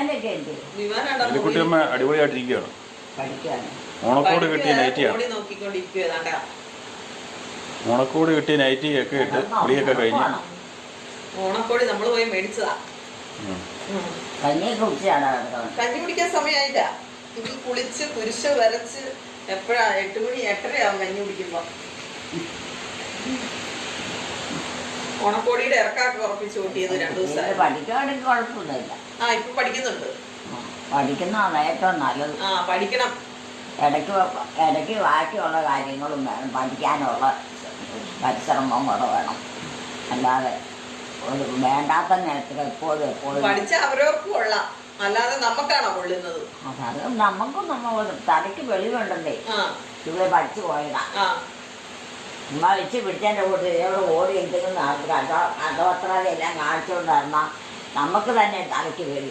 വിമാനൊക്കെ ഉണ്ട്. എലിക്കുട്ടിയമ്മ അടിപൊളിയായിട്ടിരിക്കുകയാണ്. പഠിക്കാണ്. ഓണക്കോട് കിട്ടിയ നൈറ്റിയാണ്. ഓണക്കോട് കിട്ടിയ നൈറ്റി ഒക്കെ ഇട്ട് കുളിയൊക്കെ കഴിഞ്ഞ് ഓണക്കോടി നമ്മൾ പോയി മേടിച്ചതാ. കഞ്ഞിയൊക്കെ കുടിച്ചാണ്. കഞ്ഞി കുടിക്കാൻ സമയമായില്ല. ഇനി കുളിച്ച് കുരിശ് വരച്ച് എപ്പോഴാ 8 മണി 8:30 കഞ്ഞി കുടിക്കുമ്പോ. ഓണക്കോടിയുടെ ഇറക്കാക്കി ഉറപ്പിച്ച് കൂട്ടിയത് 2 ദിവസം. പഠിക്കുകയാണെങ്കിൽ കുഴപ്പമൊന്നുമില്ല. ഇപ്പൊ പഠിക്കുന്നുണ്ട്. പഠിക്കുന്നതാണ് ഏറ്റവും നല്ലത്. പഠിക്കണം. ഇടയ്ക്ക് ബാക്കിയുള്ള കാര്യങ്ങളും വേണം. പഠിക്കാനുള്ള പരിശ്രമം കൂടെ വേണം. അല്ലാതെ ഒരു വേണ്ടാത്ത നേരത്തിൽ എപ്പോഴും പഠിച്ച അവരവർക്ക് കൊള്ളാം, അല്ലാതെ നമുക്കാണോ കൊള്ളുന്നത്? അത് നമുക്കും തലയ്ക്ക് വെളിവുണ്ടല്ലേ. ഇവിടെ പഠിച്ചു പോയതാ. ഉമ്മ വെച്ച് പിടിച്ചതിൻ്റെ കൂട്ട് ഇതോട് ഓടി എന്തെങ്കിലും കഥപത്രമെല്ലാം കാണിച്ചുകൊണ്ടിരുന്നാൽ നമുക്ക് തന്നെ തലയ്ക്ക് വെളി